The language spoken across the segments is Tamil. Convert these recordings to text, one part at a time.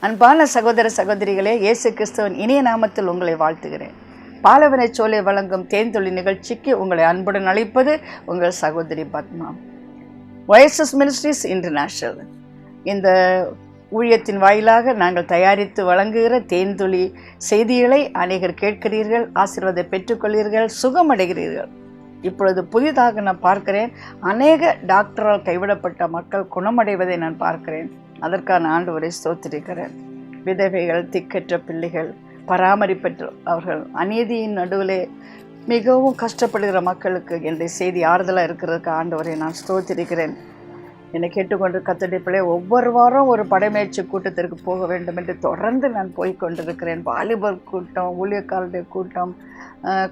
அன்பான சகோதர சகோதரிகளே, இயேசு கிறிஸ்துவின் இனிய நாமத்தில் உங்களை வாழ்த்துகிறேன். பாலவனை சோலை வழங்கும் தேன்துளி நிகழ்ச்சிக்கு உங்களை அன்புடன் அழைப்பது உங்கள் சகோதரி பத்மா. ஒயசஸ் மினிஸ்ட்ரிஸ் இன்டர்நேஷனல் இந்த ஊழியத்தின் வாயிலாக நாங்கள் தயாரித்து வழங்குகிற தேன்துளி செய்திகளை அநேகர் கேட்கிறீர்கள், ஆசீர்வாதத்தை பெற்றுக்கொள்கிறீர்கள், சுகமடைகிறீர்கள். இப்பொழுது புதிதாக நான் பார்க்கிறேன், அநேக டாக்டரால் கைவிடப்பட்ட மக்கள் குணமடைவதை நான் பார்க்கிறேன். அதற்கான ஆண்டவரை ஸ்தோத்திரிக்கிறேன். விதவைகள், திக்கற்ற பிள்ளைகள், பராமரிப்பற்ற அவர்கள், அநீதியின் நடுவிலே மிகவும் கஷ்டப்படுகிற மக்களுக்கு என்னுடைய செய்தி ஆறுதலாக இருக்கிறதுக்கு ஆண்டவரை நான் ஸ்தோத்திரிக்கிறேன். என்னை கேட்டுக்கொண்டு கர்த்தருடைய பிள்ளை, ஒவ்வொரு வாரம் ஒரு படைமுயற்சி கூட்டத்திற்கு போக வேண்டும் என்று தொடர்ந்து நான் போய்கொண்டிருக்கிறேன். வாலிபர் கூட்டம், ஊழியக்காரருடைய கூட்டம்,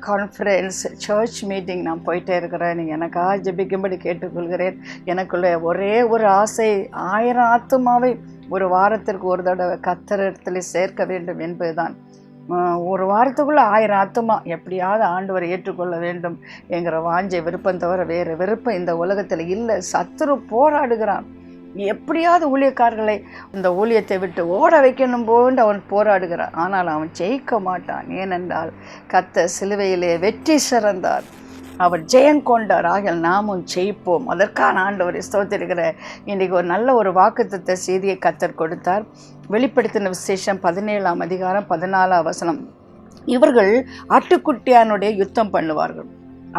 கான்ஃபரன்ஸ், சர்ச் மீட்டிங் நான் போயிட்டே இருக்கிறேன். நீங்கள் எனக்காக ஜெபிக்கும்படி கேட்டுக்கொள்கிறேன். எனக்குள்ள ஒரே ஒரு ஆசை, 1000 ஆத்துமாவை ஒரு வாரத்திற்கு ஒரு தடவை கர்த்தரிடத்தில் சேர்க்க வேண்டும் என்பதுதான். ஒரு வாரத்துக்குள்ளே 1000 ஆத்துமா எப்படியாவது ஆண்டவரை ஏற்றுக்கொள்ள வேண்டும் என்கிற வாஞ்சை, விருப்பம் தவிர வேறு விருப்பம் இந்த உலகத்தில் இல்லை. சத்துரு போராடுகிறான். எப்படியாவது ஊழியக்காரர்களை இந்த ஊழியத்தை விட்டு ஓட வைக்கணும் போன்று அவன் போராடுகிறான். ஆனால் அவன் ஜெயிக்க மாட்டான். ஏனென்றால் கர்த்தர் சிலுவையிலே வெற்றி சிறந்தார், அவர் ஜெயம் கொண்டார். ஆகிய நாமும் ஜெயிப்போம். அதற்கான ஆண்டவரை ஸ்தோத்திரிக்கிற இன்றைக்கு ஒரு நல்ல ஒரு வாக்குத்தத்த செய்தியை கர்த்தர் கொடுத்தார். வெளிப்படுத்தின விசேஷம் 17ஆம் அதிகாரம் 14ஆம் வசனம். இவர்கள் ஆட்டுக்குட்டியானுடைய யுத்தம் பண்ணுவார்கள்.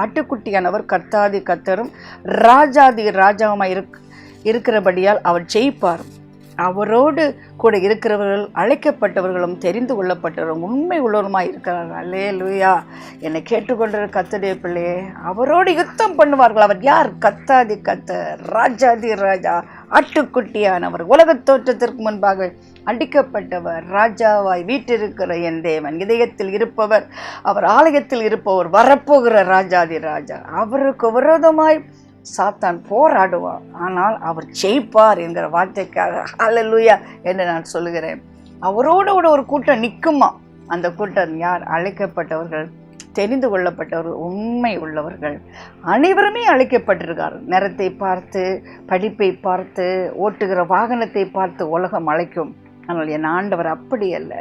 ஆட்டுக்குட்டியானவர் கர்த்தாதி கர்த்தரும் ராஜாதி ராஜாவுமாய் இருக்கிறபடியால் அவர் ஜெயிப்பார். அவரோடு கூட இருக்கிறவர்கள் அழைக்கப்பட்டவர்களும் தெரிந்து கொள்ளப்பட்டவர்களும் உண்மை உள்ளவருமாய் இருக்கிறார்கள். அல்லேலூயா. என்னை கேட்டுக்கொண்டிருக்கிற கர்த்தருடைய பிள்ளையே, அவரோடு யுத்தம் பண்ணுவார்கள். அவர் யார்? கர்த்தாதி கர்த்தர், ராஜாதி ராஜா, ஆட்டுக்குட்டியானவர், உலகத் தோற்றத்திற்கு முன்பாக அடிக்கப்பட்டவர், ராஜாவாய் வீற்றிருக்கிற என் தேவன், இதயத்தில் இருப்பவர், அவர் ஆலயத்தில் இருப்பவர், வரப்போகிற ராஜாதி ராஜா. அவருக்கு விரோதமாய் சாத்தான் போராடுவார், ஆனால் அவர் ஜெயிப்பார் என்கிற வார்த்தைக்காக ஹல்லேலூயா என்று நான் சொல்லுகிறேன். அவரோடு கூட ஒரு கூட்டம் நிற்குமா. அந்த கூட்டம் யார்? அழைக்கப்பட்டவர்கள், தெரிந்து கொள்ளப்பட்டவர்கள், உண்மை உள்ளவர்கள். அனைவருமே அழைக்கப்பட்டிருக்கார்கள். நிறத்தை பார்த்து, படிப்பை பார்த்து, ஓட்டுகிற வாகனத்தை பார்த்து உலகம் அழைக்கும். ஆனால் என் ஆண்டவர் அப்படி அல்ல.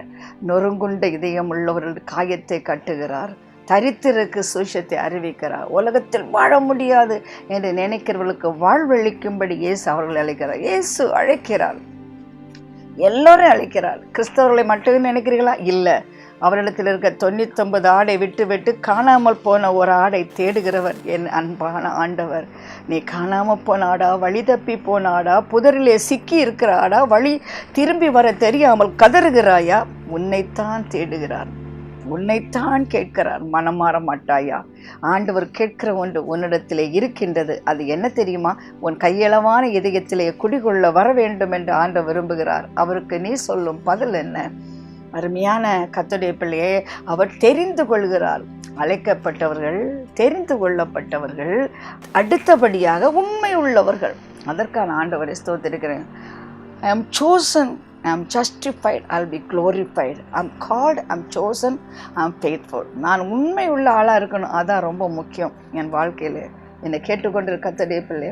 நொறுங்குண்ட இதயம் உள்ளவர்கள் காயத்தை கட்டுகிறார், தரித்திற்கு சுவிசேஷத்தை அறிவிக்கிறார். உலகத்தில் வாழ முடியாது என்று நினைக்கிறவர்களுக்கு வாழ்வழிக்கும்படி இயேசு அவர்கள் அழைக்கிறார். இயேசு அழைக்கிறார், எல்லோரும் அழைக்கிறார். கிறிஸ்தவர்களை மட்டும் நினைக்கிறீர்களா? இல்லை. அவரிடத்தில் இருக்க 99 ஆடை விட்டு காணாமல் போன ஒரு ஆடை தேடுகிறவர் என் அன்பான ஆண்டவர். நீ காணாமல் போன ஆடா, வழி தப்பி போன ஆடா, புதரிலே சிக்கி இருக்கிற ஆடா, வழி திரும்பி வர தெரியாமல் கதறுகிறாயா? உன்னைத்தான் தேடுகிறார், உன்னைத்தான் கேட்கிறார். மனம் மாற மாட்டாயா? ஆண்டவர் கேட்கிற ஒன்று உன்னிடத்திலே இருக்கின்றது. அது என்ன தெரியுமா? உன் கையளவான இதயத்திலே குடிகொள்ள வர வேண்டும் என்று ஆண்டவர் விரும்புகிறார். அவருக்கு நீ சொல்லும் பதில் என்ன? அருமையான கர்த்தருடைய பிள்ளையே, அவர் தெரிந்து கொள்கிறார். அழைக்கப்பட்டவர்கள், தெரிந்து கொள்ளப்பட்டவர்கள், அடுத்தபடியாக உண்மை உள்ளவர்கள். அதற்கான ஆண்டவரை ஸ்தோத்திரிக்கிறேன். I am chosen, I am justified, I will be glorified. I am called, I am chosen, I am faithful. நான் உண்மை உள்ள ஆளாக இருக்கணும். அதான் ரொம்ப முக்கியம் என் வாழ்க்கையில். என்னை கேட்டுக்கொண்டிருக்க கர்த்தருடைய பிள்ளை,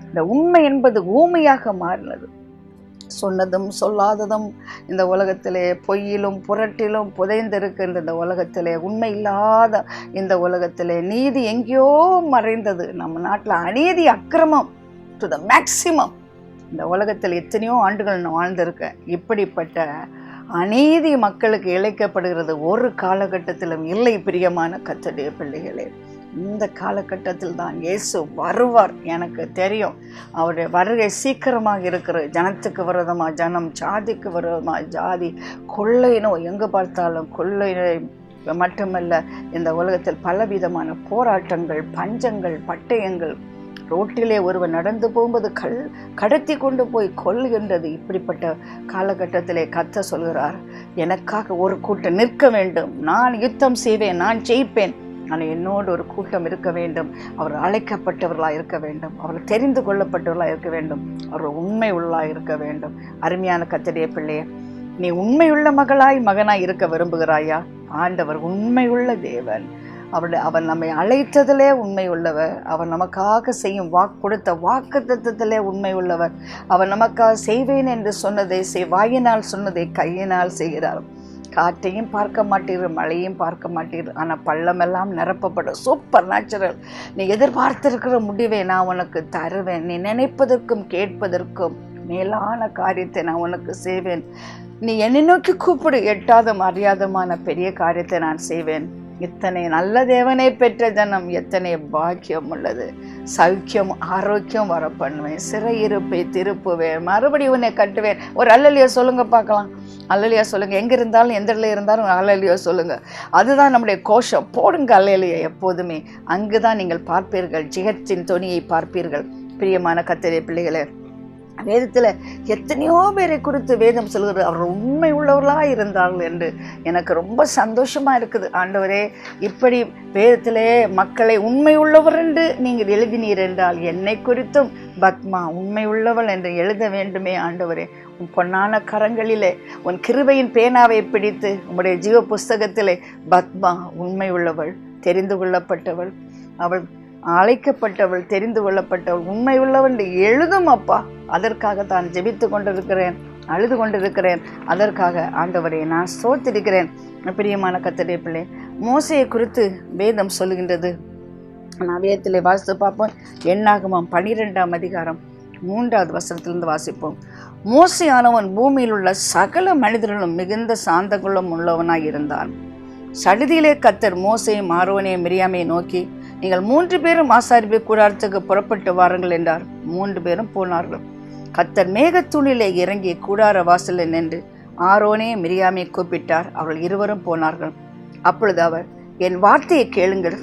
இந்த உண்மை என்பது ஊமையாக மாறினது. சொன்னதும் சொல்லாததும் இந்த உலகத்திலே, பொய்யிலும் புரட்டிலும் புதைந்திருக்கின்ற இந்த உலகத்திலே, உண்மை இல்லாத இந்த உலகத்திலே நீதி எங்கேயோ மறைந்தது. நம்ம நாட்டில் அநீதி, அக்கிரமம் டு த மேக்சிமம். இந்த உலகத்தில் எத்தனையோ ஆண்டுகள் நான் வாழ்ந்திருக்கேன். இப்படிப்பட்ட அநீதி மக்களுக்கு இழைக்கப்படுகிறது ஒரு காலகட்டத்திலும் இல்லை. பிரியமான கர்த்தருடைய பிள்ளைகளே, இந்த காலகட்டத்தில் தான் இயேசு வருவார். எனக்கு தெரியும் அவருடைய வருகை சீக்கிரமாக இருக்கிற. ஜனத்துக்கு விரோதமாக ஜனம், ஜாதிக்கு விரோதமாக ஜாதி, கொள்ளை நோய், எங்கே பார்த்தாலும் கொள்ளை நோய் மட்டுமல்ல, இந்த உலகத்தில் பலவிதமான போராட்டங்கள், பஞ்சங்கள், பட்டயங்கள். ரோட்டிலே ஒருவர் நடந்து போகும்போது கடத்தி கொண்டு போய் கொல்கின்றது. இப்படிப்பட்ட காலகட்டத்திலே கர்த்தர் சொல்கிறார், எனக்காக ஒரு கூட்டம் நிற்க வேண்டும், நான் யுத்தம் செய்வேன், நான் ஜெயிப்பேன். ஆனால் என்னோடு ஒரு கூட்டம் இருக்க வேண்டும். அவர் அழைக்கப்பட்டவர்களாக இருக்க வேண்டும், அவர் தெரிந்து கொள்ளப்பட்டவர்களாக இருக்க வேண்டும், அவர் உண்மை உள்ளாக இருக்க வேண்டும். அருமையான கர்த்தருடைய பிள்ளையே, நீ உண்மையுள்ள மகளாய் மகனாய் இருக்க விரும்புகிறாயா? ஆண்டவர் உண்மையுள்ள தேவன். அவர் நம்மை அழைத்ததிலே உண்மை உள்ளவர். அவர் நமக்காக செய்யும் கொடுத்த வாக்குத்தத்தத்திலே உண்மை உள்ளவர். அவர் நமக்காக செய்வேன் என்று சொன்னதை வாயினால் சொன்னதை கையினால் செய்கிறார். காற்றையும் பார்க்க மாட்டீர்கள், மழையும் பார்க்க மாட்டீர்கள், ஆனால் பள்ளமெல்லாம் நிரப்பப்படும். Super natural. நீ எதிர்பார்த்திருக்கிற முடிவை நான் உனக்கு தருவேன். நீ நினைப்பதற்கும் கேட்பதற்கும் மேலான காரியத்தை நான் உனக்கு செய்வேன். நீ என்னை நோக்கி கூப்பிடு, எட்டாதும் அறியாதமான பெரிய காரியத்தை நான் செய்வேன். இத்தனை நல்ல தேவனை பெற்ற ஜனம் எத்தனை பாக்கியம் உள்ளது. சௌக்கியம் ஆரோக்கியம் வர பண்ணுவேன், சிறையிருப்பை திருப்புவேன், மறுபடியும் உன்னை கட்டுவேன். ஒரு அல்லலியா சொல்லுங்க பார்க்கலாம். அல்லலியா சொல்லுங்க. எங்க இருந்தாலும் எந்த இடத்துல இருந்தாலும் அல்லலியா சொல்லுங்க. அதுதான் நம்முடைய கோஷம். போடுங்க அல்லலியா எப்போதுமே. அங்குதான் நீங்கள் பார்ப்பீர்கள், ஜெயத்தின் தொனியை பார்ப்பீர்கள். பிரியமான கர்த்தருடைய பிள்ளைகளே, வேதத்தில் எத்தனையோ பேரை குறித்து வேதம் சொல்கிறது அவர் உண்மை உள்ளவர்களாக இருந்தார்கள் என்று. எனக்கு ரொம்ப சந்தோஷமாக இருக்குது. ஆண்டவரே, இப்படி வேதத்திலே மக்களை உண்மை உள்ளவர் என்று நீங்கள் எழுதினீர் என்றால் என்னை குறித்தும் பத்மா உண்மை உள்ளவள் என்று எழுத வேண்டுமே ஆண்டவரே. உன் பொன்னான கரங்களிலே உன் கிருபையின் பேனாவை பிடித்து உம்முடைய ஜீவ புஸ்தகத்திலே பத்மா உண்மை உள்ளவள், தெரிந்து கொள்ளப்பட்டவள், அவள் அழைக்கப்பட்டவள், தெரிந்து கொள்ளப்பட்டவள், உண்மை உள்ளவள் எழுதும் அப்பா. அதற்காக தான் ஜெபித்து கொண்டிருக்கிறேன், அழுது கொண்டிருக்கிறேன். அதற்காக ஆண்டவரே நான் ஸ்தோத்திரிக்கிறேன். பிரியமான கர்த்தருடைய பிள்ளை, மோசேயை குறித்து வேதம் சொல்லுகின்றது. நான் வேதத்திலே வாசித்து பார்ப்போம். என்னாகமம் 12ஆம் அதிகாரம் 3வது வசனத்திலிருந்து வாசிப்போம். மோசேயானவன் பூமியில் உள்ள சகல மனிதர்களும் மிகுந்த சாந்தகுணம் உள்ளவனாய் இருந்தான். சடுதியிலே கர்த்தர் மோசேயும் ஆரோனையும் மிரியாமை நோக்கி, நீங்கள் 3 பேரும் ஆசாரிப்பு கூடாரத்துக்கு புறப்பட்டு வாருங்கள் என்றார். 3 பேரும் போனார்கள். கர்த்தர் மேகத்தூணிலே இறங்கி கூடார வாசலில் நின்று ஆரோனையும் மிரியாமை கூப்பிட்டார். அவர்கள் இருவரும் போனார்கள். அப்பொழுது அவர், என் வார்த்தையை கேளுங்கள்.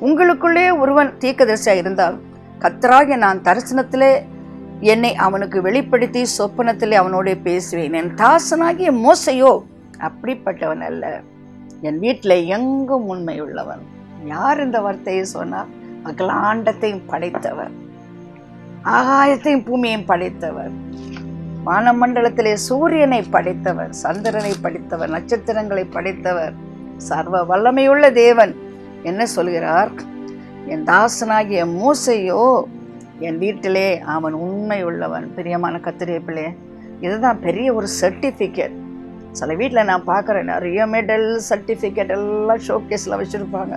உங்களுக்குள்ளே ஒருவன் தீர்க்கதரிசியாக இருந்தால் கர்த்தராகிய நான் தரிசனத்திலே என்னை அவனுக்கு வெளிப்படுத்தி சொப்பனத்திலே அவனோட பேசுவேன். என் தாசனாகிய மோசையோ அப்படிப்பட்டவன் அல்ல, என் வீட்டில் எங்கும் உண்மை உள்ளவன். யார் இந்த வார்த்தையை சொன்னார்? அகிலாண்டத்தையும் படைத்தவர், ஆகாயத்தையும் பூமியையும் படைத்தவர், வானமண்டலத்திலே சூரியனை படைத்தவர், சந்திரனை படைத்தவர், நட்சத்திரங்களை படைத்தவர், சர்வ வல்லமையுள்ள தேவன் என்ன சொல்கிறார்? என் தாசனாகிய மோசையோ என் வீட்டிலே அவன் உண்மை உள்ளவன். பிரியமான கர்த்தருடைய பிள்ளையே, இதுதான் பெரிய ஒரு சர்டிஃபிகேட். சில வீட்டில் நான் பார்க்குறேன், நிறைய மெடல் சர்டிஃபிகேட் எல்லாம் ஷோகேஸில் வச்சுருப்பாங்க.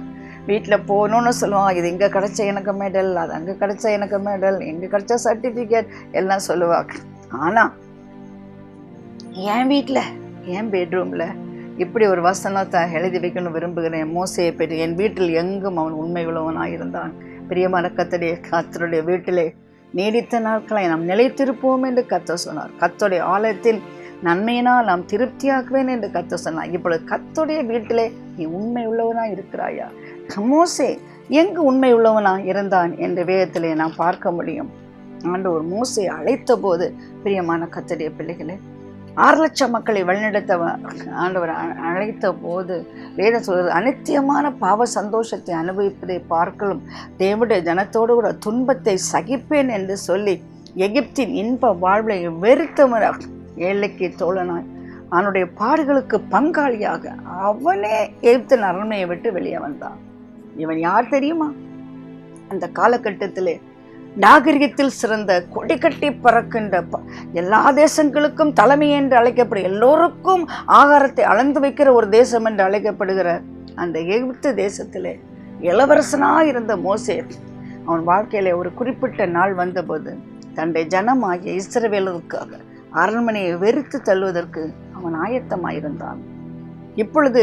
வீட்டில் போகணுன்னு சொல்லுவாங்க, இது இங்கே கிடச்ச எனக்கு மெடல், அது அங்கே கிடச்ச எனக்கு மெடல், எங்கே கிடச்ச சர்டிஃபிகேட் எல்லாம் சொல்லுவாங்க. ஆனால் என் வீட்டில், என் பெட்ரூமில் இப்படி ஒரு வசனத்தை எழுதி வைக்கணும்னு விரும்புகிறேன். மோசையை பற்றி, என் வீட்டில் எங்கும் அவன் உண்மை உள்ளவனாக இருந்தான். பிரியமான கர்த்தருடைய வீட்டிலே நீடித்த நாட்களை நாம் நிலைத்திருப்போம் என்று கர்த்தர் சொன்னார். கர்த்தருடைய ஆலயத்தின் நன்மையினால் நாம் திருப்தியாக்குவேன் என்று கர்த்தர் சொன்னார். இப்பொழுது கர்த்தருடைய வீட்டிலே நீ உண்மை உள்ளவனா இருக்கிறாயா? மோசே எங்கு உண்மை உள்ளவனா இருந்தான் என்று வேதத்திலே நாம் பார்க்க முடியும். ஆண்டவர் மோசே அழைத்த போது, பிரியமான கர்த்தருடைய பிள்ளைகளே, 6 லட்சம் மக்களை வழிநடத்த ஆண்டவர் அழைத்த போது வேதம் சொல்வது, அநித்தியமான பாவ சந்தோஷத்தை அனுபவிப்பதை பார்க்கலும் தேவனுடைய ஜனத்தோடு கூட துன்பத்தை சகிப்பேன் என்று சொல்லி எகிப்தின் இன்ப வாழ்வை வெறுத்தவனாக, ஏழைக்கு தோழனாய், அவனுடைய பாடுகளுக்கு பங்காளியாக அவனே எகிப்தின் அரண்மையை விட்டு வெளியே வந்தான். இவன் யார் தெரியுமா? அந்த காலகட்டத்திலே நாகரிகத்தில் சிறந்த கொடி கட்டி பறக்கின்ற எல்லா தேசங்களுக்கும் தலைமை என்று அழைக்கப்படும், எல்லோருக்கும் ஆகாரத்தை அளந்து வைக்கிற ஒரு தேசம் என்று அழைக்கப்படுகிற அந்த எகிப்து தேசத்திலே இளவரசனாக இருந்த மோசே, அவன் வாழ்க்கையில ஒரு குறிப்பிட்ட நாள் வந்தபோது தன்னுடைய ஜனமாகிய இஸ்ரவேலருக்காக அரண்மனையை வெறுத்து தள்ளுவதற்கு அவன் ஆயத்தமாயிருந்தான். இப்பொழுது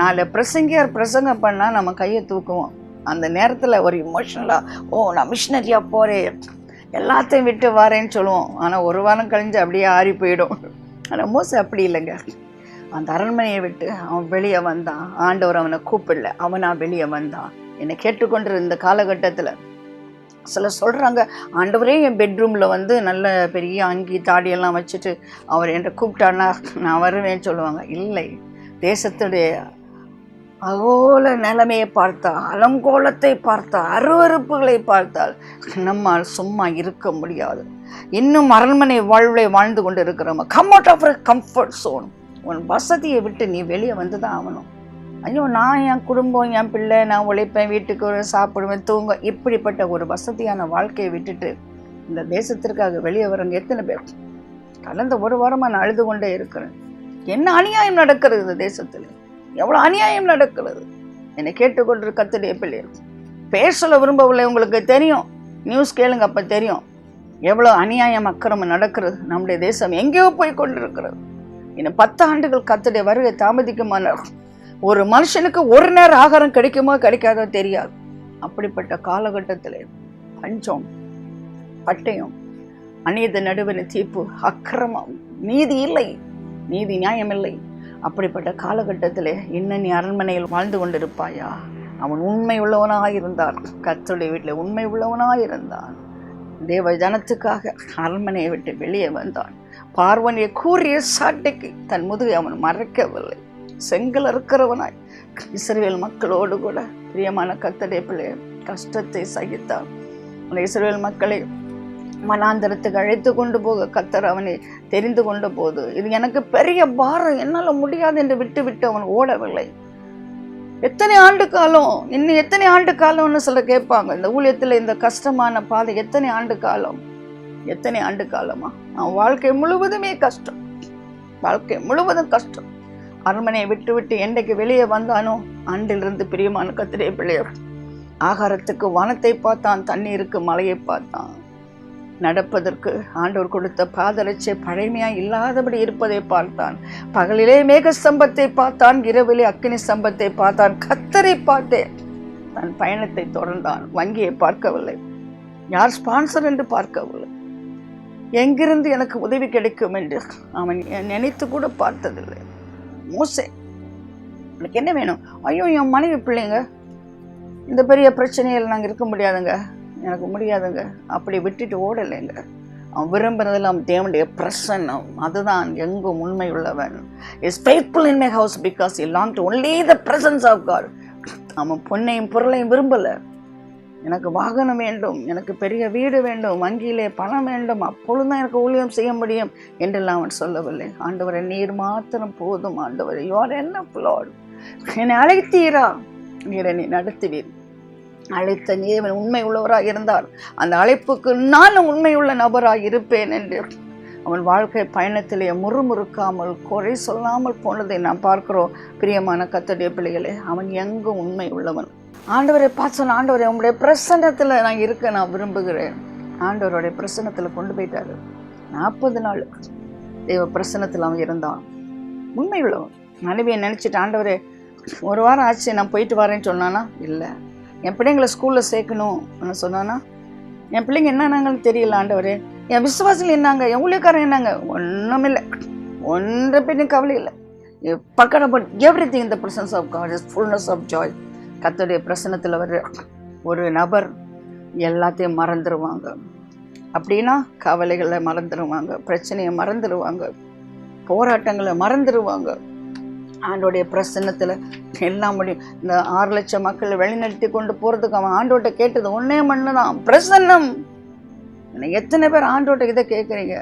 4 பிரசங்கியார் பிரசங்கம் பண்ணால் நம்ம கையை தூக்குவோம். அந்த நேரத்தில் ஒரு இமோஷனலாக, நான் மிஷினரியாக போகிறேன், எல்லாத்தையும் விட்டு வரேன்னு சொல்லுவோம். ஆனால் ஒரு வாரம் கழிஞ்சு அப்படியே ஆறி போயிடும். ஆனால் மோசே அப்படி இல்லைங்க. அந்த அரண்மனையை விட்டு அவன் வெளியே வந்தான். ஆண்டவர் அவனை கூப்பிடல, அவனா வெளியே வந்தான். என்னை கேட்டுக்கொண்டிருந்த இந்த காலகட்டத்தில் சில சொல்கிறாங்க, ஆண்டவரே என் பெட்ரூமில் நல்ல பெரிய அங்கி தாடியெல்லாம் வச்சுட்டு அவர் என்னை கூப்பிட்டான்னா நான் வருவேன்னு சொல்லுவாங்க. இல்லை, தேசத்துடைய அகோல நிலைமையை பார்த்தால், அலங்கோலத்தை பார்த்தால், அருவறுப்புகளை பார்த்தால் நம்மால் சும்மா இருக்க முடியாது. இன்னும் அரண்மனை வாழ்வை வாழ்ந்து கொண்டு இருக்கிறோம். Come out of a comfort zone. உன் வசதியை விட்டு நீ வெளியே வந்து தான் ஆகணும். ஐயோ நான் என் குடும்பம், என் பிள்ளை, நான் உழைப்பேன், வீட்டுக்கு ஒரு சாப்பிடுவேன், தூங்க, இப்படிப்பட்ட ஒரு வசதியான வாழ்க்கையை விட்டுட்டு இந்த தேசத்திற்காக வெளியே வரங்க எத்தனை பேர்? கடந்த ஒரு வாரமாக நான் அழுது கொண்டே இருக்கிறேன். என்ன அநியாயம் நடக்கிறது இந்த தேசத்தில், எவ்வளோ அநியாயம் நடக்கிறது. என்னை கேட்டுக்கொண்டு கர்த்தருடைய பிள்ளைகள், பேசல விரும்பவில்லை, உங்களுக்கு தெரியும், நியூஸ் கேளுங்க, அப்போ தெரியும் எவ்வளோ அநியாயம் அக்கிரமம் நடக்கிறது. நம்முடைய தேசம் எங்கேயோ போய் கொண்டிருக்கிறது. இன்னும் 10 ஆண்டுகள் கர்த்தருடைய வருகை தாமதிக்குமான ஒரு மனுஷனுக்கு ஒரு நேரம் ஆகாரம் கிடைக்குமோ கிடைக்காதோ தெரியாது. அப்படிப்பட்ட காலகட்டத்தில் பஞ்சம், பட்டயம், அநீதி நடுவின தீர்ப்பு, அக்கிரமம், நீதி இல்லை, நீதி நியாயம் இல்லை. அப்படிப்பட்ட காலகட்டத்தில் இன்னும் நீ அரண்மனையில் வாழ்ந்து கொண்டிருப்பாயா? அவன் உண்மை உள்ளவனாக இருந்தான், கர்த்தருடைய வீட்டில் உண்மை உள்ளவனாக இருந்தான். தேவ ஜனத்துக்காக அரண்மனையை விட்டு வெளியே வந்தான். பார்வனியை கூறிய சாட்டைக்கு தன் முதுகை அவன் மறைக்கவில்லை. செங்கல் இருக்கிறவனாய் இஸ்ரவேல் மக்களோடு கூட பிரியமான கர்த்தருடைய பிள்ளை கஷ்டத்தை சகித்தான். அந்த இஸ்ரவேல் மக்களை மனாந்தரத்துக்கு அழைத்து கொண்டு போக கர்த்தர் அவனை தெரிந்து கொண்ட போது, இது எனக்கு பெரிய பாரம், என்னால் முடியாது என்று விட்டு விட்டு அவன் ஓடவில்லை. எத்தனை ஆண்டு காலம், இன்னும் எத்தனை ஆண்டு காலம்னு சொல்ல கேட்பாங்க. இந்த ஊழியத்தில் இந்த கஷ்டமான பாதை எத்தனை ஆண்டு காலம், எத்தனை ஆண்டு காலமா? அவன் வாழ்க்கை முழுவதுமே கஷ்டம், வாழ்க்கை முழுவதும் கஷ்டம். அரண்மனையை விட்டு விட்டு என்றைக்கு வெளியே வந்தானோ அன்றிலிருந்து பிரியமான கர்த்தருடைய பிள்ளையர் ஆகாரத்துக்கு வனத்தை பார்த்தான், தண்ணீருக்கு மலையை பார்த்தான். நடப்பதற்கு ஆண்டவர் கொடுத்த பாதரட்சை பழைமையாய் இல்லாதபடி இருப்பதை பார்த்தான். பகலிலே மேக ஸ்தம்பத்தை பார்த்தான், இரவிலே அக்கினி ஸ்தம்பத்தை பார்த்தான். கர்த்தரை பார்த்தேன். தன் பயணத்தை தொடர்ந்தான். வங்கியை பார்க்கவில்லை, யார் ஸ்பான்சர் என்று பார்க்கவில்லை, எங்கிருந்து எனக்கு உதவி கிடைக்கும் என்று அவன் நினைத்து கூட பார்த்ததில்லை. மோசே, எனக்கு என்ன வேணும்? ஐயோ என் மனைவி பிள்ளைங்க, இந்த பெரிய பிரச்சனையில் நாங்கள் இருக்க முடியாதுங்க, எனக்கு முடியாதுங்க, அப்படி விட்டுட்டு ஓடலைங்க. அவன் விரும்புறதெல்லாம் தேவனுடைய பிரசன்னம், அதுதான் எங்கும் உண்மை உள்ளவன். Is faithful in my house because he longed to only the presence of God. அவன் பொன்னையும் பொருளையும் விரும்பலை. எனக்கு வாகனம் வேண்டும், எனக்கு பெரிய வீடு வேண்டும், வங்கியிலே பணம் வேண்டும், அப்பொழுதுதான் எனக்கு ஊழியம் செய்ய முடியும் என்றெல்லாம் அவன் சொல்லவில்லை. ஆண்டவரை நீர் மாத்திரம் போதும், ஆண்டவரை you are enough Lord, என்னை அழைத்தீரா, நீர் என்னை நடத்துவீர். அழைத்த நீர் உண்மை உள்ளவராக இருந்தார், அந்த அழைப்புக்கு நானும் உண்மை உள்ள நபராக இருப்பேன் என்று அவன் வாழ்க்கை பயணத்திலே முறுமுறுக்காமல் குறை சொல்லாமல் போனதை நாம் பார்க்கிறோம். பிரியமான கர்த்தருடைய பிள்ளைகளே, அவன் எங்கும் உண்மை உள்ளவன். ஆண்டவரை பார்த்து சொன்ன, ஆண்டவரை உங்களுடைய பிரசன்னத்தில் நான் இருக்க நான் விரும்புகிறேன். ஆண்டவருடைய பிரசன்னத்தில் கொண்டு போயிட்டாரு. 40 நாள் தேவ பிரசன்னத்தில் அவன் இருந்தான். உண்மை உள்ளவன். மனைவியை நினச்சிட்டு, ஆண்டவரே ஒரு வாரம் ஆச்சு நான் போயிட்டு வரேன்னு சொன்னானா? இல்லை. என் பிள்ளைங்களை ஸ்கூலில் சேர்க்கணும் சொன்னானா? என் பிள்ளைங்க என்னன்னாங்கன்னு தெரியல ஆண்டவரே. என் விசுவாசிகள் என்னாங்க, என் ஊழியக்காரன் என்னாங்க? ஒன்றுமில்லை, ஒன்றை பற்றி கவலை இல்லை. பக்கட் about everything in the presence of God is fullness of joy. கர்த்தருடைய பிரசன்னத்தில் வர ஒரு நபர் எல்லாத்தையும் மறந்துடுவாங்க. அப்படின்னா கவலைகளை மறந்துடுவாங்க, பிரச்சனையை மறந்துடுவாங்க, போராட்டங்களை மறந்துடுவாங்க. ஆண்டோடைய பிரசன்னத்தில் எல்லாம் முடியும். இந்த 6 லட்சம் மக்களை வழிநடத்தி கொண்டு போகிறதுக்கு அவன் ஆண்டோட்ட கேட்டது ஒன்றே மண்ணு தான், பிரசன்னம். எத்தனை பேர் ஆண்டோட்ட இதை கேட்குறீங்க?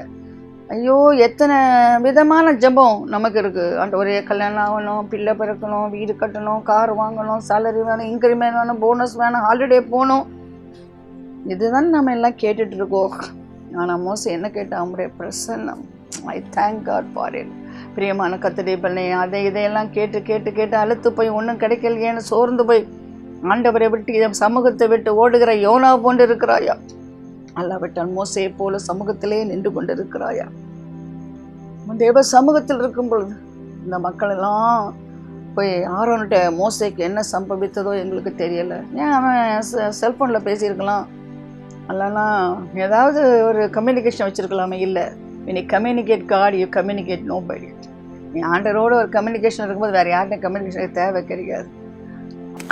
ஐயோ, எத்தனை விதமான ஜெபம் நமக்கு இருக்குது. ஆண்டவரே கல்யாணம் ஆகணும், பிள்ளை பிறக்கணும், வீடு கட்டணும், கார் வாங்கணும், சேலரி வேணும், இன்க்ரிமெண்ட் வேணும், போனஸ் வேணும், ஹாலிடே போகணும், இதுதான் நம்ம எல்லாம் கேட்டுட்டு இருக்கோம். ஆனால் மோசே என்ன கேட்டால் அவனுடைய பிரசன்னம். I thank God for it. பிரியமான கர்த்தருடைய பிள்ளையே, அதை இதையெல்லாம் கேட்டு கேட்டு கேட்டு அழுத்து போய் ஒன்றும் கிடைக்கலையேன்னு சோர்ந்து போய் ஆண்டவரை விட்டு சமூகத்தை விட்டு ஓடுகிற யோனா போன்று இருக்கிறாயா? அல்லாவிட்டால் மோசையை போல சமூகத்திலே நின்று கொண்டு இருக்கிறாயா? தேவ சமூகத்தில் இருக்கும் பொழுது இந்த மக்கள் எல்லாம் போய் ஆரோன்ட்ட மோசைக்கு என்ன சம்பவித்ததோ எங்களுக்கு தெரியலை. ஏன் அவன் செல்ஃபோனில் பேசியிருக்கலாம், அல்லனா ஏதாவது ஒரு கம்யூனிகேஷன் வச்சுருக்கலாமே? இல்லை. when you communicate God, you communicate nobody. நீ ஆண்டரோட ஒரு கம்யூனிகேஷன் இருக்கும்போது வேறு யார்கிட்ட கம்யூனிகேஷன் தேவை கிடையாது.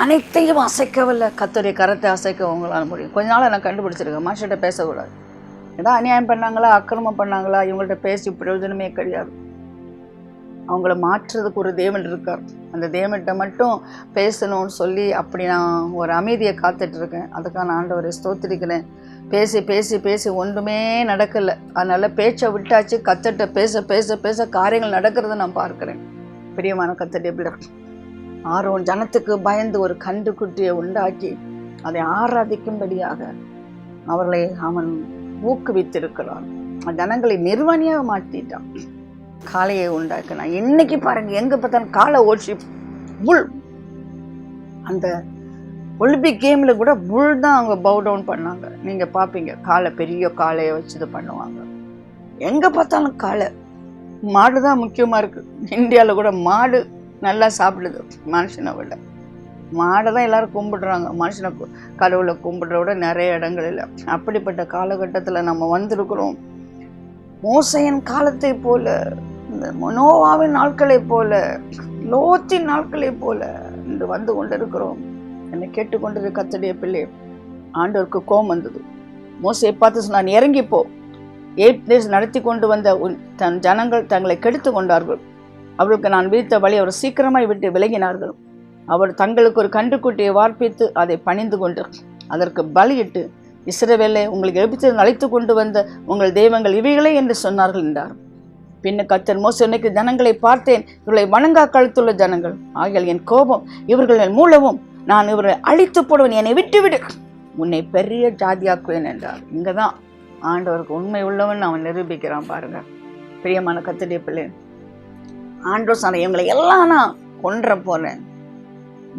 அனைத்தையும் அசைக்கவில்லை, கர்த்தருடைய கரத்தை அசைக்க உங்களால் முடியும். கொஞ்ச நாள் நான் கண்டுபிடிச்சிருக்கேன், மனுஷன்கிட்ட பேசக்கூடாது. ஏதாவது அநியாயம் பண்ணாங்களா, அக்கிரமம் பண்ணாங்களா, இவங்கள்ட்ட பேசி பிரயோஜனமே கிடையாது. அவங்கள மாற்றுறதுக்கு ஒரு தேவன் இருக்கார். அந்த தேவன்கிட்ட மட்டும் பேசணும்னு சொல்லி அப்படி நான் ஒரு அமைதியை காத்துட்ருக்கேன். அதுக்காக நான் ஆண்டவரை ஸ்தோத்திரிக்கிறேன். பேசி பேசி பேசி ஒன்றுமே நடக்கலை. அதனால் பேச்சை விட்டாச்சு. கர்த்தர்கிட்ட பேச பேச பேச காரியங்கள் நடக்கிறத நான் பார்க்குறேன். பிரியமான கர்த்தருடைய பிள்ளை, ஆரோன் ஜனத்துக்கு பயந்து ஒரு கன்றுக்குட்டியை உண்டாக்கி அதை ஆராதிக்கும்படியாக அவர்களை அவன் ஊக்குவித்திருக்கிறான். ஜனங்களை நிர்வாணியாக மாற்றிட்டான். காளையை உண்டாக்கினான். இன்னைக்கு பாருங்க, எங்க பார்த்தாலும் காளை ஓட்சி புல். அந்த ஒலிம்பிக் கேம்ல கூட புல் தான் அவங்க பவ் டவுன் பண்ணாங்க. நீங்க பாப்பீங்க, காளை பெரிய காளையை வச்சு இது பண்ணுவாங்க. எங்க பார்த்தாலும் காளை. மாடு தான் முக்கியமா இருக்கு. இந்தியாவில் கூட மாடு நல்லா சாப்பிடுது மனுஷனை விட. மாடை தான் எல்லாரும் கும்பிடுறாங்க. மனுஷனை கடவுளை கும்பிடுற விட நிறைய இடங்களில். அப்படிப்பட்ட காலகட்டத்தில் நம்ம வந்திருக்கிறோம். மோசையின் காலத்தை போல, இந்த நோவாவின் நாட்களை போல, லோத்தின் நாட்களை போல இன்று வந்து கொண்டிருக்கிறோம். என்னை கேட்டுக்கொண்டிருக்க கர்த்தருடைய பிள்ளை, ஆண்டவருக்கு கோபம் வந்தது. மோசையை பார்த்து சொன்னான், இறங்கிப்போ. 8 days நடத்தி கொண்டு வந்த தன் ஜனங்கள் தங்களை கெடுத்து கொண்டார்கள். அவர்களுக்கு நான் விதித்த வழி அவர் சீக்கிரமாய் விட்டு விலகினார்கள். அவர் தங்களுக்கு ஒரு கன்றுக்குட்டியை வார்ப்பித்து அதை பணிந்து கொண்டு அதற்கு பலியிட்டு, இஸ்ரவேலை உங்களுக்கு எகிப்திலிருந்து அழைத்து கொண்டு வந்த உங்கள் தெய்வங்கள் இவைகளே என்று சொன்னார்கள் என்றார். பின்ன கர்த்தர் மோசேக்கு, ஜனங்களை பார்த்தேன், இவர்களை வணங்கா கழுத்துள்ள ஜனங்கள் ஆகியால் என் கோபம் இவர்கள் மூலமும் நான் இவர்களை அழித்து போடுவேன், என்னை விட்டுவிடு, உன்னை பெரிய ஜாதியாக்குவேன் என்றார். இங்கதான் ஆண்டவருக்கு உண்மை உள்ளவன் அவன் நிரூபிக்கிறான். பாருங்க பிரியமான கர்த்தருடைய பிள்ளை, ஆண்டவர் சொன்ன இவங்களை எல்லாம் நான் கொன்ற போறேன்.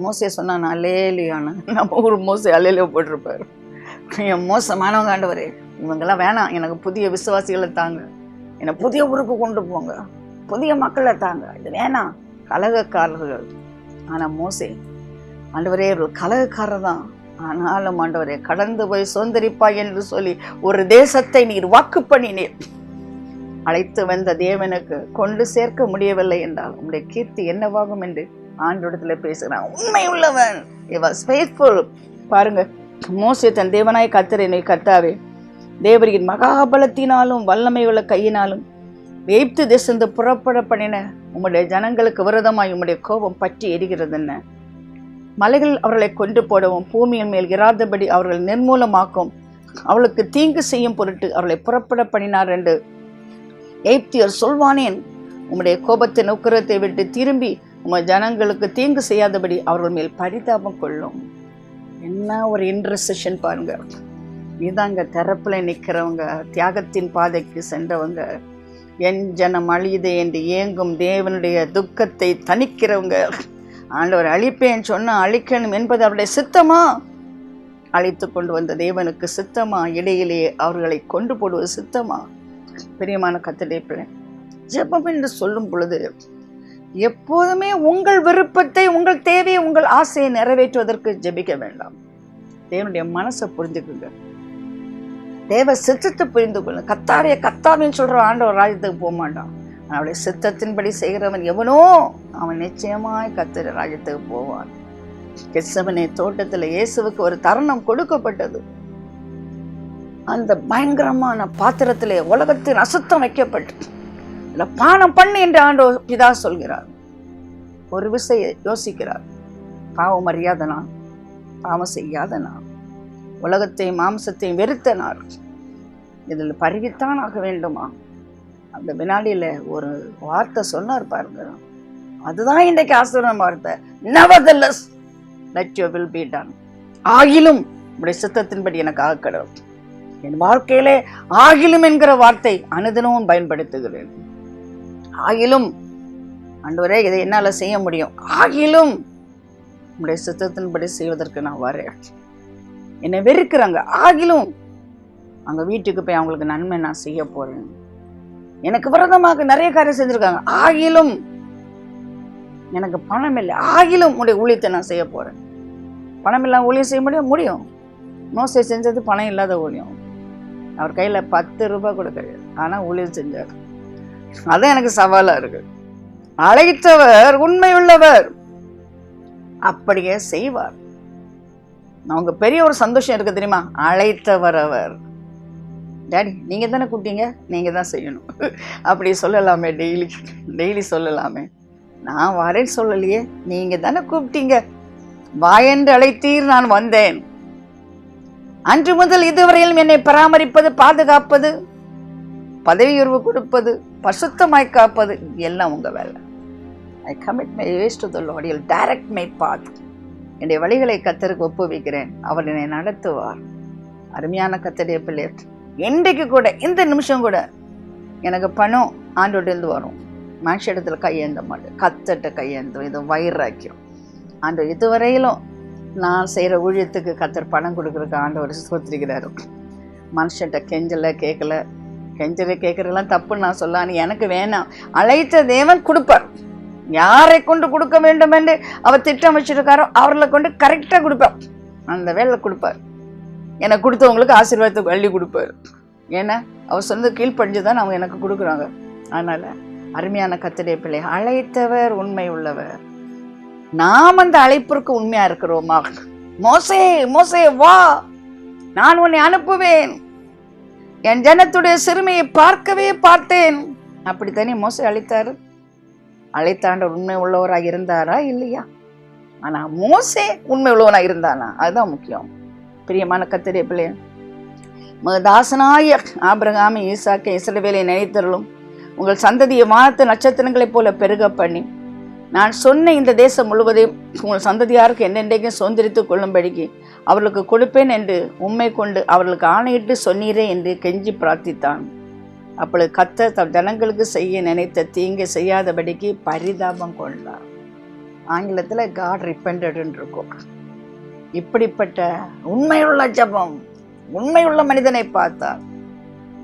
மோசே சொன்னா நான் அலேலியான, நம்ம ஊர் மோசே அலேலியோ போட்டிருப்பாரு. என் மோசமானவங்க ஆண்டவரே, இவங்கெல்லாம் வேணாம், எனக்கு புதிய விசுவாசிகளை தாங்க, என்னை புதிய ஊருக்கு கொண்டு போங்க, புதிய மக்களை தாங்க, இது வேணாம், கலகக்காரர்கள். ஆனா மோசே, ஆண்டவரே இவர்கள் கலகக்காரர் தான், ஆனாலும் ஆண்டவரே கடந்து போய் சுதந்திரிப்பாய் என்று சொல்லி ஒரு தேசத்தை நீர் வாக்கு பண்ணினீர். அழைத்து வந்த தேவனுக்கு கொண்டு சேர்க்க முடியவில்லை என்றால் உங்களுடைய கீர்த்தி என்னவாகும் என்று ஆண்டவரிடத்துல பேசுகிறான். உண்மை உள்ளவன், he was faithful. பாருங்க, மோசே தன் தேவனாய் கர்த்தரை, கர்த்தாவே தேவரின் மகாபலத்தினாலும் வல்லமை உள்ள கையினாலும் எகிப்து தேசத்து புறப்பட பண்ணின உம்முடைய ஜனங்களுக்கு விரோதமாய் உம்முடைய கோபம் பற்றி எரிகிறது என்ன? மலைகள் அவர்களை கொண்டு போடவும் பூமியின் மேல் இராதபடி அவர்கள் நிர்மூலமாக்கும் அவளுக்கு தீங்கு செய்யும் பொருட்டு அவர்களை புறப்பட பண்ணினார் என்று எகிப்தியர் சொல்வானேன்? உம்முடைய கோபத்தின் உக்கிரத்தை விட்டு திரும்பி உங்கள் ஜனங்களுக்கு தீங்கு செய்யாதபடி அவர்கள் மேல் பரிதாபம் கொள்ளும். என்ன ஒரு இன்டர்செஷன் பாருங்க. இதாங்க தரப்புல நிற்கிறவங்க, தியாகத்தின் பாதைக்கு சென்றவங்க, என் ஜனம் அழியுதே என்று ஏங்கும் தேவனுடைய துக்கத்தை தணிக்கிறவங்க. ஆண்டவர் அழிப்பேன் சொன்னா அழிக்கணும் என்பது அவருடைய சித்தமா? அழைத்து கொண்டு வந்த தேவனுக்கு சித்தமா? இடையிலேயே அவர்களை கொண்டு போடுவது சித்தமா? பிரியமான கர்த்தருடைய பிள்ளை, ஜெபம் என்று சொல்லும் பொழுது எப்போதுமே உங்கள் விருப்பத்தை, உங்கள் தேவையை, உங்கள் ஆசையை நிறைவேற்றுவதற்கு ஜெபிக்க வேண்டாம். தேவனுடைய மனசை புரிஞ்சுக்குங்க, தேவ சித்தத்தை புரிந்து கொள்ள. கத்தாவின்னு சொல்ற ஆண்டவர் ராஜ்யத்துக்கு போக மாட்டான். அவருடைய சித்தத்தின்படி செய்கிறவன் எவனோ அவன் நிச்சயமாய் கர்த்தர் ராஜ்யத்துக்கு போவான். கெத்செமனே தோட்டத்தில் இயேசுவுக்கு ஒரு தருணம் கொடுக்கப்பட்டது. அந்த பயங்கரமான பாத்திரத்திலே உலகத்தின் அசுத்தம் வைக்கப்பட்டு பானம் பண்ணு என்று ஆண்டவர் பிதா சொல்கிறார். ஒரு விஷய யோசிக்கிறார், பாவம் அறியாத நான், பாவம் செய்யாத நான், உலகத்தையும் மாம்சத்தையும் வெறுத்த நான், இதில் பருகித்தான் ஆக வேண்டுமா? அந்த வினாடியில ஒரு வார்த்தை சொன்னார் பாருங்க, அதுதான் இன்றைக்கு ஆசீர்வாதமான வார்த்தை. Nevertheless, let your will be done. ஆகிலும் உடைய சித்தத்தின்படி எனக்கு ஆக்கணும். என் வாழ்க்கையிலே ஆகிலும் என்கிற வார்த்தை அனுதினமும் பயன்படுத்துகிறேன். ஆகிலும் ஆண்டவரே இதை என்னால செய்ய முடியும், ஆகிலும் உடைய சித்தத்தின்படி செய்வதற்கு நான் வரேன். என்னை வெறுக்கிறாங்க, ஆகிலும் அங்க வீட்டுக்கு போய் அவங்களுக்கு நன்மை நான் செய்ய போறேன். எனக்கு விரதமாக நிறைய காரியம் செஞ்சிருக்காங்க, ஆகிலும் எனக்கு பணம் இல்லை, ஆகிலும் உடைய ஊழியத்தை நான் செய்ய போறேன். பணம் இல்லாம ஊழியம் செய்ய முடியும்? மோசே செஞ்சது பணம் இல்லாத ஊழியம். அவர் கையில 10 ரூபாய் கூட கிடையாது, ஆனா ஊழியம் செஞ்சார். அதான் எனக்கு சவாலா இருக்கு. அழைத்தவர் உண்மை உள்ளவர், அப்படியே செய்வார். அவங்க பெரிய ஒரு சந்தோஷம் இருக்கு தெரியுமா? அழைத்தவர் அவர். டாடி நீங்க தானே கூப்பிட்டீங்க, நீங்க தான் செய்யணும் அப்படி சொல்லலாமே, டெய்லி சொல்லலாமே. நான் வரேன்னு சொல்லலையே, நீங்க தானே கூப்பிட்டீங்க, வாயென்று அழைத்தீர், நான் வந்தேன். அன்று முதல் இதுவரையிலும் என்னை பராமரிப்பது, பாதுகாப்பது, பதவி உயர்வு கொடுப்பது, பசுத்தமாய் காப்பது எல்லாம் உங்க வேலை. I commit my ways to the Lord, he will direct my path. என்னுடைய வழிகளை கர்த்தருக்கு ஒப்புவிக்கிறேன், அவர் என்னை நடத்துவார். அருமையான கர்த்தருடைய பிள்ளை, என்றைக்கு கூட இந்த நிமிஷம் கூட எனக்கு பணம் ஆண்டோட்டேருந்து வரும், மனுஷ இடத்துல கையேந்த மாட்டேன், கத்தட்ட கையேந்தும். இது வைராக்கியம். ஆண்டவர் இதுவரையிலும் நான் செய்கிற ஊழியத்துக்கு கத்தர் பணம் கொடுக்குறதுக்கு ஆண்டவர் ஸ்தோத்திரிக்கிறாரு. மனுஷன்ட்ட கெஞ்சலை கேட்கல, கெஞ்சலை கேட்குறதெல்லாம் தப்புன்னு நான் சொல்ல, எனக்கு வேணாம். அழைத்த தேவன் கொடுப்பார். யாரை கொண்டு கொடுக்க வேண்டும் என்று அவர் திட்டம் வச்சிருக்காரோ அவர்களை கொண்டு கரெக்டாக கொடுப்பார். அந்த வேலை கொடுப்பார். எனக்கு கொடுத்தவங்களுக்கு ஆசீர்வாதத்தை அள்ளி கொடுப்பார். ஏன்னா அவர் சொந்த கீழ்ப்படிஞ்சு தான் அவங்க எனக்கு கொடுக்குறாங்க. அதனால் அருமையான கர்த்தருடைய பிள்ளை, அழைத்தவர் உண்மை உள்ளவர். நாம் அந்த அழைப்பிற்கு உண்மையா இருக்கிறோமா? மோசே மோசே வா, நான் உன்னை அனுப்புவேன், என் ஜனத்துடைய சிறுமையை பார்க்கவே பார்த்தேன். அப்படித்தானே மோசே அழைத்தாரு. அழைத்தாண்டவர் உண்மை உள்ளவராக இருந்தாரா இல்லையா? ஆனா மோசே உண்மை உள்ளவனாக இருந்தானா? அதுதான் முக்கியம். பிரியமான கர்த்தருடைய பிள்ளை, தாசனாய ஆபிரகாமை ஈசாக்கை இஸ்ரவேலை நினைத்தருளும், உங்கள் சந்ததியை வானத்து நட்சத்திரங்களைப் போல பெருக பண்ணி நான் சொன்ன இந்த தேசம் முழுவதையும் உங்கள் சந்ததியாருக்கு என்னென்றைக்கும் சுதந்திரித்து கொள்ளும்படிக்கு அவர்களுக்கு கொடுப்பேன் என்று உண்மை கொண்டு அவர்களுக்கு ஆணையிட்டு சொன்னீரே என்று கெஞ்சி பிரார்த்தித்தான். அப்பொழுது கர்த்தர் தம் ஜனங்களுக்கு செய்ய நினைத்த தீங்கை செய்யாதபடிக்கு பரிதாபம் கொண்டார். ஆங்கிலத்தில் காட் ரிப்பெண்டட்ன்னு இருக்கும். இப்படிப்பட்ட உண்மையுள்ள ஜபம், உண்மையுள்ள மனிதனை பார்த்தார்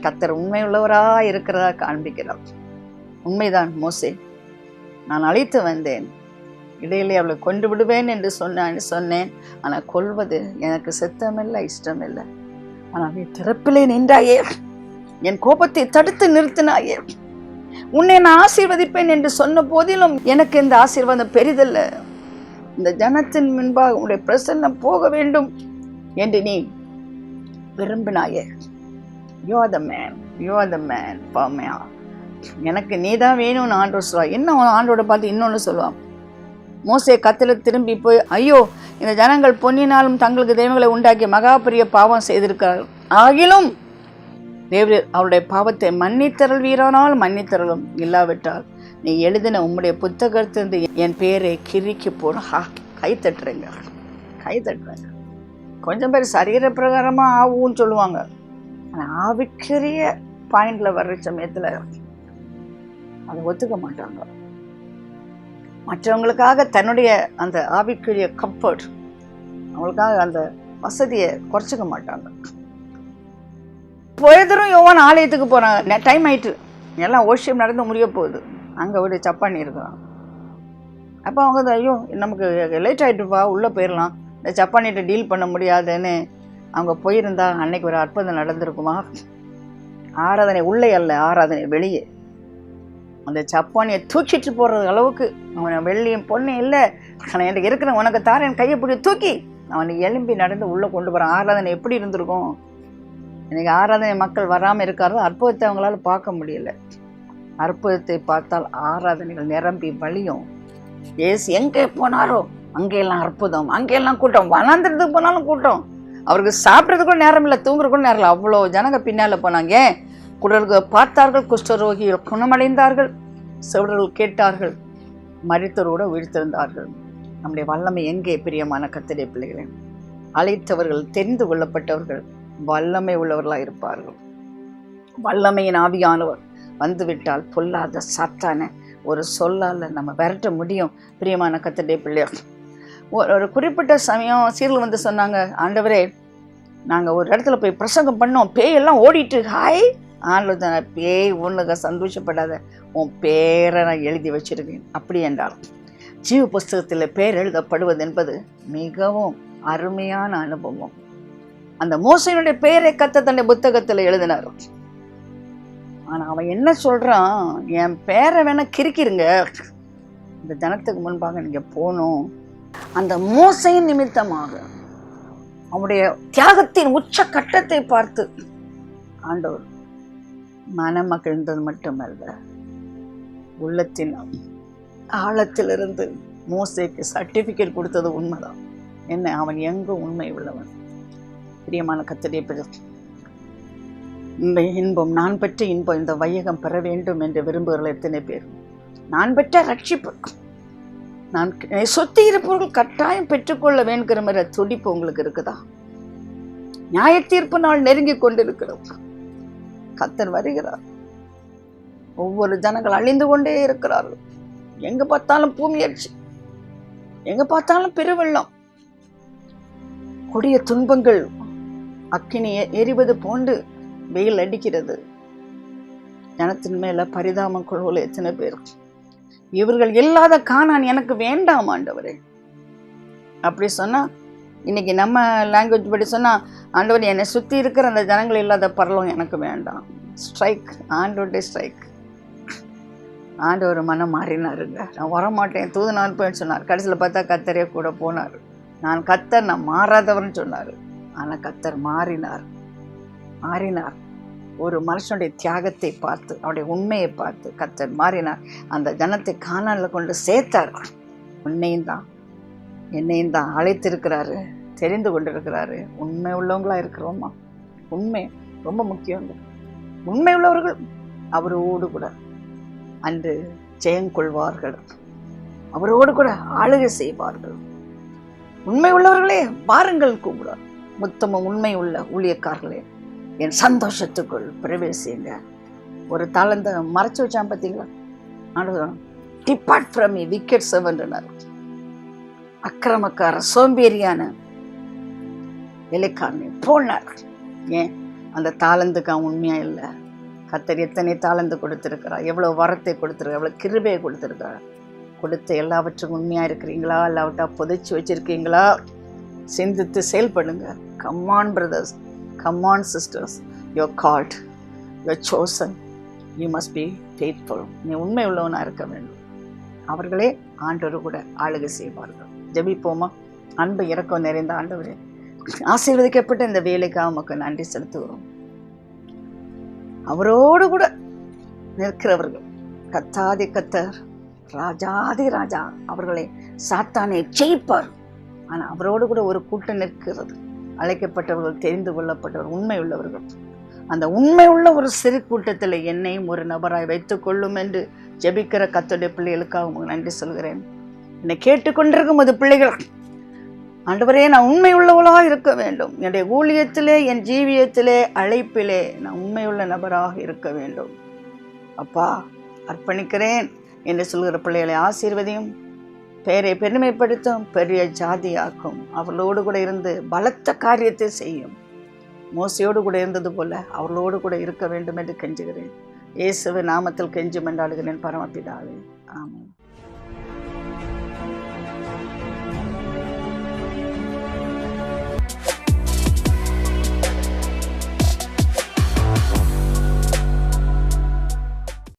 கர்த்தர் உண்மையுள்ளவராக இருக்கிறதா காண்பிக்கிறார். உண்மைதான் மோசே, நான் அழைத்து வந்தேன், இடையிலே அவளை கொண்டு விடுவேன் என்று சொன்னேன். ஆனால் கொல்வது எனக்கு சித்தமில்லை, இஷ்டமில்லை. ஆனால் நீ திறப்பிலே நின்றாயே, என் கோபத்தை தடுத்து நிறுத்தினாயே, உன்னை நான் ஆசீர்வதிப்பேன் என்று சொன்ன போதிலும் எனக்கு இந்த ஆசீர்வாதம் பெரிதல்ல. இந்த ஜனத்தின் முன்பாக உன்னுடைய பிரசன்னம் போக வேண்டும் என்று நீ விரும்பினாயே. You are the man, you are the man for me. எனக்கு நீ தான் வேணும்னு ஆண்டவர் சொல்லுவார். என்ன ஆண்டோட பார்த்து இன்னொன்று சொல்லுவான். மோசே கர்த்தரிடம் திரும்பி போய், ஐயோ, இந்த ஜனங்கள் பொன்னினாலும் தங்களுக்கு தெய்வங்களை உண்டாக்கி மகாபெரிய பாவம் செய்திருக்கிறார்கள், ஆகிலும் தேவரீர் அவருடைய பாவத்தை மன்னித்தருள்வீரானால் மன்னித்தருளும், இல்லாவிட்டால் நீ எழுதின உம்முடைய புத்தகத்திலிருந்து என் பேரை கிறுக்கி போட. கை தட்டுறேங்க, கை தட்டுறேங்க. கொஞ்சம் பேர் சரீர பிரகாரமாக ஆகும்னு சொல்லுவாங்க, ஆனால் ஆவிக்குரிய பாயிண்ட்ல வர்ற சமயத்தில் அதை ஒத்துக்க மாட்டாங்க. மற்றவங்களுக்காக தன்னுடைய அந்த ஆவிக்குரிய கம்ஃபர்ட், அவங்களுக்காக அந்த வசதியை குறைச்சிக்க மாட்டாங்க. போயதரும் யோவான் ஆலயத்துக்கு போகிறாங்க, டைம் ஆயிட்டு, எல்லாம் ஓஷியம் நடந்து முடிய போகுது, அங்கே ஒரு சப்பானி இருக்கிறான். அப்போ அவங்க ஐயோ நமக்கு லேட் ஆகிட்டுப்பா, உள்ளே போயிடலாம், இந்த சப்பானிகிட்ட டீல் பண்ண முடியாதுன்னு அவங்க போயிருந்தா அன்னைக்கு ஒரு அற்புதம் நடந்திருக்குமா? ஆராதனை உள்ளே அல்ல, ஆராதனை வெளியே. அந்த சப்பானியை தூக்கிட்டு போடுறது அளவுக்கு அவனை வெள்ளியும் பொண்ணு இல்லை, ஆனால் எனக்கு இருக்கிற உனக்கு தாரன் கையை பிடி தூக்கி அவனை எலும்பி நடந்து உள்ளே கொண்டு போகிறான். ஆராதனை எப்படி இருந்திருக்கும்? இன்னைக்கு ஆராதனை மக்கள் வராமல் இருக்காரோ, அற்புதத்தை அவங்களால பார்க்க முடியல. அற்புதத்தை பார்த்தால் ஆராதனைகள் நிரம்பி வழியும். ஏசு எங்கே போனாரோ அங்கெல்லாம் அற்புதம், அங்கெல்லாம் கூட்டம், வனாந்திரத்துக்கு போனாலும் கூட்டம். அவருக்கு சாப்பிட்றதுக்கும் நேரம் இல்லை, தூங்குறதுக்கும் நேரம் இல்லை, அவ்வளோ ஜனங்க பின்னால் போனாங்க. குடல்கள் பார்த்தார்கள், குஷ்டரோகிகள் குணமடைந்தார்கள், செவிடர்கள் கேட்டார்கள், மரித்தோரோடு உயிர்த்திருந்தார்கள். நம்முடைய வல்லமை எங்கே? பிரியமான கர்த்தருடைய பிள்ளைகளே, அழைத்தவர்கள், தெரிந்து கொள்ளப்பட்டவர்கள் வல்லமை உள்ளவர்களாக இருப்பார்கள். வல்லமையின் ஆவியானவர் வந்துவிட்டால் பொல்லாத சாத்தான ஒரு சொல்லால் நம்ம விரட்ட முடியும். பிரியமான கர்த்தருடைய பிள்ளைகள், ஒரு குறிப்பிட்ட சமயம் சீரியல் வந்து சொன்னாங்க, ஆண்டவரே நாங்கள் ஒரு இடத்துல போய் பிரசங்கம் பண்ணோம், பேயெல்லாம் ஓடிட்டு. ஹாய் ஆண்டவர், பேய் ஒன்றுங்க சந்தோஷப்படாத, உன் பேரை நான் எழுதி வச்சிருக்கேன். அப்படி என்றால் ஜீவ புஸ்தகத்தில் பேர் எழுதப்படுவது என்பது மிகவும் அருமையான அனுபவம். அந்த மோசையினுடைய பேரை கர்த்தர் தன்னுடைய புத்தகத்தில் எழுதினார். ஆனால் அவன் என்ன சொல்கிறான், என் பேரை வேணா கிறுக்கிருங்க, இந்த ஜனத்துக்கு முன்பாக நீங்கள் போகணும். அந்த மோசையின் நிமித்தமாக அவனுடைய தியாகத்தின் உச்ச கட்டத்தை பார்த்து ஆண்டவர் மனமகிழ்ந்தது மட்டுமல்ல, உள்ளத்தின் ஆழத்திலிருந்து மோசேக்கு சர்டிஃபிகேட் கொடுத்தது உண்மைதான். என்ன, அவன் எங்கும் உண்மை உள்ளவன். பிரியமான கர்த்தருடைய பிள்ளை, இந்த இன்பம், நான் பெற்ற இன்பம் இந்த வையகம் பெற வேண்டும் என்று விரும்புகிற எத்தனை பேர்? நான் பெற்ற ரட்சிப்பு, நான் சொத்தி இருப்பவர்கள் கட்டாயம் பெற்றுக்கொள்ள வேண்டுகிற துடிப்பு உங்களுக்கு இருக்குதா? நியாய தீர்ப்பு நாள் நெருங்கி கொண்டிருக்கிறது. கர்த்தர் வருகிறார். ஒவ்வொரு ஜனங்கள் அழிந்து கொண்டே இருக்கிறார்கள். எங்க பார்த்தாலும் பூமியர்ச்சி, எங்க பார்த்தாலும் பெருவெள்ளம், கொடிய துன்பங்கள், அக்கினி எரிவது போன்று வெயில் அடிக்கிறது. ஜனத்தின் மேல பரிதாபம் கொள்வோல எத்தனை பேர். இவர்கள் இல்லாத கானான் எனக்கு வேண்டாம் ஆண்டவரே. அப்படி சொன்னா, இன்னைக்கு நம்ம லாங்குவேஜ் படி சொன்னா, ஆண்டவர் என்னை சுத்தி இருக்கிற அந்த ஜனங்கள் இல்லாத பரலோகம் எனக்கு வேண்டாம். ஸ்ட்ரைக், ஆண்டவருடைய ஸ்ட்ரைக். ஆண்டவர் மனம் மாறினாருங்க. நான் வரமாட்டேன், தூது நான் போயின்னு சொன்னார். கடைசியில் பார்த்தா கர்த்தரே கூட போனார். நான் கர்த்தர், நான் மாறாதவர்னு சொன்னார். ஆனால் கர்த்தர் மாறினார். ஒரு மனுஷனுடைய தியாகத்தை பார்த்து, அவருடைய உண்மையை பார்த்து கர்த்தர் மாறினார். அந்த ஜனத்தை கானானில் கொண்டு சேர்த்தார். உன்னையும் தான் என்னையும் தான் அழைத்திருக்கிறாரு, தெரிந்து கொண்டிருக்கிறாரு. உண்மை உள்ளவங்களா இருக்கிறோமா? உண்மை ரொம்ப முக்கியம். உண்மை உள்ளவர்கள் அவரோடு கூட அன்று ஜெயங்கொள்வார்கள், அவரோடு கூட ஆளுகை செய்வார்கள். உண்மை உள்ளவர்களே வாருங்கள் கூப்பிடுவார். முத்தமும் உண்மை உள்ள ஊழியக்காரர்களே, என் சந்தோஷத்துக்குள் பிரவேசிங்க. ஒரு தாளந்த மறைச்சு வச்சான் பார்த்தீங்களா? Depart from me wicked servant. அக்கிரமக்கார சோம்பேறியான வேலைக்காரனை போனார். ஏன்? அந்த தாளந்துக்கு அவன் உண்மையா இல்லை. கர்த்தர் எத்தனை தாளந்து கொடுத்திருக்கிறார், எவ்வளவு வரத்தை கொடுத்திருக்கார், எவ்வளவு கிருபையை கொடுத்திருக்கிறார். கொடுத்த எல்லாவற்றுக்கும் உண்மையா இருக்கிறீங்களா? இல்லாவிட்டா புதைச்சி வச்சிருக்கீங்களா? சிந்தித்து செயல்படுங்க. Come on brothers, come on sisters, you're called, you're chosen, you must be faithful. நீ உண்மை உள்ளவனா இருக்க வேண்டும். அவர்களே ஆண்டவர் கூட ஆளுகை செய்வார்கள். ஜெபிப்போமா? அன்பு இரக்கம் நிறைந்த ஆண்டவரே, ஆசீர்வதிக்கப்பட்ட இந்த வேலைக்காக நமக்கு நன்றி செலுத்துகிறோம். அவரோடு கூட நிற்கிறவர்கள் கத்தாதி கத்தர், ராஜாதி ராஜா, அவர்களை சாத்தானை ஜெயிப்பார். ஆனால் அவரோடு கூட ஒரு கூட்டம் நிற்கிறது. அழைக்கப்பட்டவர்கள், தெரிந்து கொள்ளப்பட்டவர்கள், உண்மை உள்ளவர்கள். அந்த உண்மை உள்ள ஒரு சிறு கூட்டத்தில் என்னையும் ஒரு நபராய் வைத்துக் கொள்ளும் என்று ஜெபிக்கிற கர்த்தருடைய பிள்ளைகளுக்காக உங்களுக்கு நன்றி சொல்கிறேன். என்னை கேட்டுக்கொண்டிருக்கும் அது பிள்ளைகள், ஆண்டவரே, நான் உண்மை உள்ளவளாக இருக்க வேண்டும். என்னுடைய ஊழியத்திலே, என் ஜீவியத்திலே, அழைப்பிலே நான் உண்மையுள்ள நபராக இருக்க வேண்டும். அப்பா, அர்ப்பணிக்கிறேன் என்று சொல்கிற பிள்ளைகளை ஆசீர்வதியும், பெயரை பெருமைப்படுத்தும், பெரிய ஜாதியாக்கும். அவர்களோடு கூட இருந்து பலத்த காரியத்தை செய்யும். மோசையோடு கூட இருந்தது போல அவர்களோடு கூட இருக்க வேண்டும் என்று கெஞ்சுகிறேன். இயேசுவின் நாமத்தில் கெஞ்சும் என்றாளுகிறேன் பரமபிதாவே. ஆமென்.